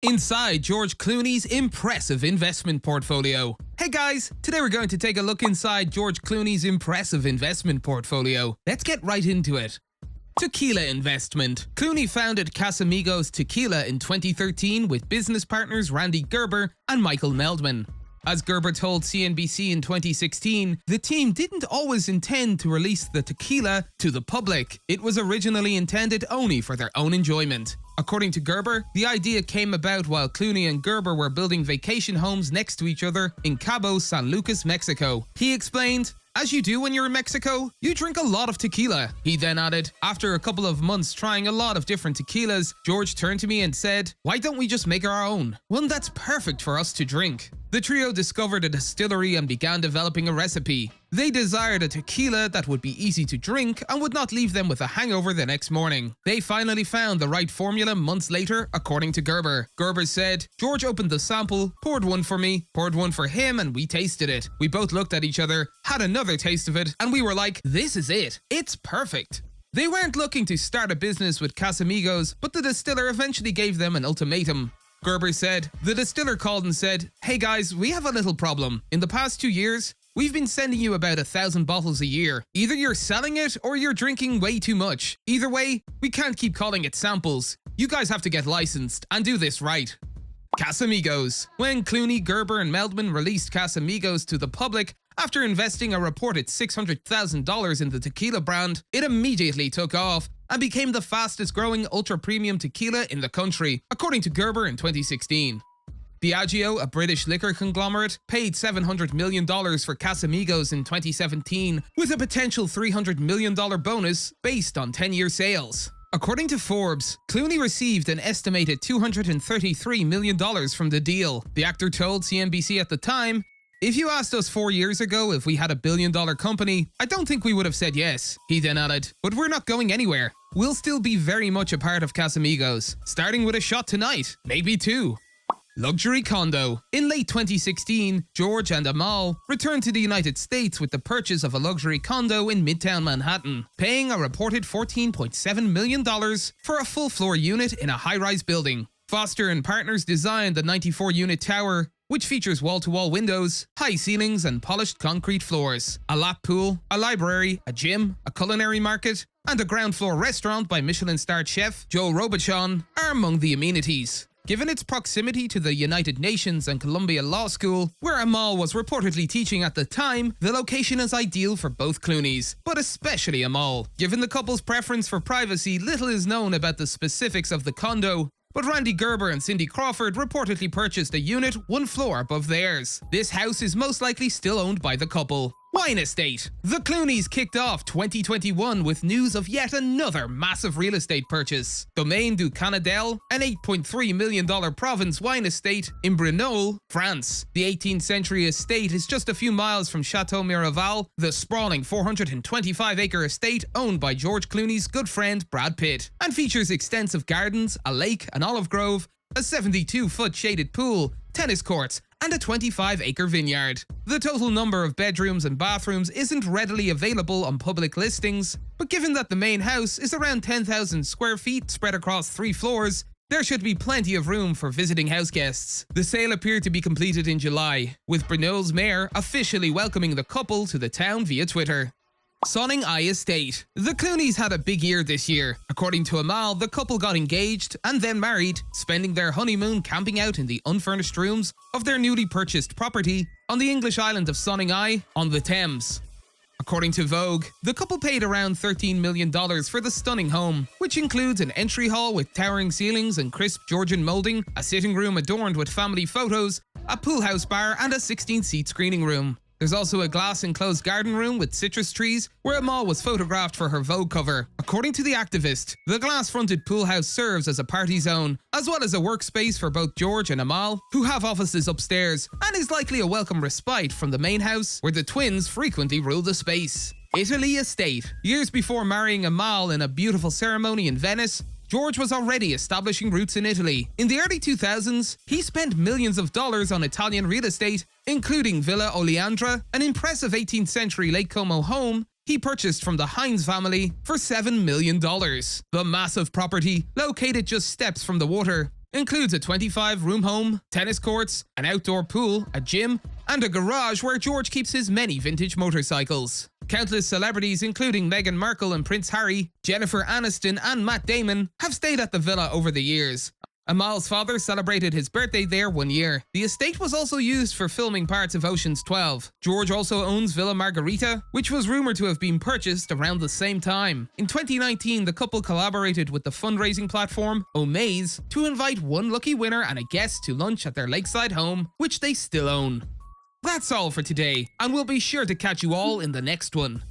Inside George Clooney's impressive investment portfolio. Hey guys, today we're going to take a look inside George Clooney's impressive investment portfolio. Let's get right into it. Tequila investment. Clooney founded Casamigos Tequila in 2013 with business partners Randy Gerber and Michael Meldman. As Gerber told CNBC in 2016, the team didn't always intend to release the tequila to the public. It was originally intended only for their own enjoyment. According to Gerber, the idea came about while Clooney and Gerber were building vacation homes next to each other in Cabo San Lucas, Mexico. He explained, "As you do when you're in Mexico, you drink a lot of tequila." He then added, "After a couple of months trying a lot of different tequilas, George turned to me and said, 'Why don't we just make our own? One that's perfect for us to drink.'" The trio discovered a distillery and began developing a recipe. They desired a tequila that would be easy to drink and would not leave them with a hangover the next morning. They finally found the right formula months later, according to Gerber. Gerber said, "George opened the sample, poured one for me, poured one for him, and we tasted it. We both looked at each other, had another taste of it, and we were like, this is it. It's perfect." They weren't looking to start a business with Casamigos, but the distiller eventually gave them an ultimatum. Gerber said, "The distiller called and said, 'Hey guys, we have a little problem. In the past 2 years, we've been sending you about 1,000 bottles a year. Either you're selling it or you're drinking way too much. Either way, we can't keep calling it samples. You guys have to get licensed and do this right.'" Casamigos. When Clooney, Gerber, and Meldman released Casamigos to the public after investing a reported $600,000 in the tequila brand, it immediately took off and became the fastest growing ultra-premium tequila in the country, according to Gerber in 2016. Diageo, a British liquor conglomerate, paid $700 million for Casamigos in 2017, with a potential $300 million bonus based on 10-year sales. According to Forbes, Clooney received an estimated $233 million from the deal. The actor told CNBC at the time, "If you asked us 4 years ago if we had $1 billion company, I don't think we would have said yes." He then added, "But we're not going anywhere. We'll still be very much a part of Casamigos, starting with a shot tonight, maybe 2. Luxury condo. In late 2016, George and Amal returned to the United States with the purchase of a luxury condo in Midtown Manhattan, paying a reported $14.7 million for a full-floor unit in a high-rise building. Foster and Partners designed the 94-unit tower, which features wall-to-wall windows, high ceilings, and polished concrete floors. A lap pool, a library, a gym, a culinary market, and a ground-floor restaurant by Michelin-starred chef Joe Robuchon are among the amenities. Given its proximity to the United Nations and Columbia Law School, where Amal was reportedly teaching at the time, the location is ideal for both Clooneys, but especially Amal. Given the couple's preference for privacy, little is known about the specifics of the condo, but Randy Gerber and Cindy Crawford reportedly purchased a unit 1 floor above theirs. This house is most likely still owned by the couple. Wine estate. The Clooneys kicked off 2021 with news of yet another massive real estate purchase. Domaine du Canadel, an $8.3 million province wine estate in Brignoles, France. The 18th century estate is just a few miles from Chateau Miraval, the sprawling 425-acre estate owned by George Clooney's good friend Brad Pitt, and features extensive gardens, a lake, an olive grove, a 72-foot shaded pool, tennis courts, and a 25-acre vineyard. The total number of bedrooms and bathrooms isn't readily available on public listings, but given that the main house is around 10,000 square feet spread across 3 floors, there should be plenty of room for visiting house guests. The sale appeared to be completed in July, with Brignoles' mayor officially welcoming the couple to the town via Twitter. Sonning Eye Estate. The Clooneys had a big year this year. According to Amal, the couple got engaged and then married, spending their honeymoon camping out in the unfurnished rooms of their newly purchased property on the English island of Sonning Eye on the Thames. According to Vogue, the couple paid around $13 million for the stunning home, which includes an entry hall with towering ceilings and crisp Georgian molding, a sitting room adorned with family photos, a pool house bar, and a 16-seat screening room. There's also a glass-enclosed garden room with citrus trees where Amal was photographed for her Vogue cover. According to the activist, the glass-fronted pool house serves as a party zone, as well as a workspace for both George and Amal, who have offices upstairs, and is likely a welcome respite from the main house, where the twins frequently rule the space. Italy Estate. Years before marrying Amal in a beautiful ceremony in Venice, George was already establishing roots in Italy. In the early 2000s, he spent millions of dollars on Italian real estate, including Villa Oleandra, an impressive 18th century Lake Como home he purchased from the Heinz family for $7 million. The massive property, located just steps from the water, includes a 25-room home, tennis courts, an outdoor pool, a gym, and a garage where George keeps his many vintage motorcycles. Countless celebrities including Meghan Markle and Prince Harry, Jennifer Aniston and Matt Damon have stayed at the villa over the years. Amal's father celebrated his birthday there one year. The estate was also used for filming parts of Ocean's 12. George also owns Villa Margarita, which was rumored to have been purchased around the same time. In 2019, the couple collaborated with the fundraising platform Omaze to invite one lucky winner and a guest to lunch at their lakeside home, which they still own. That's all for today, and we'll be sure to catch you all in the next one.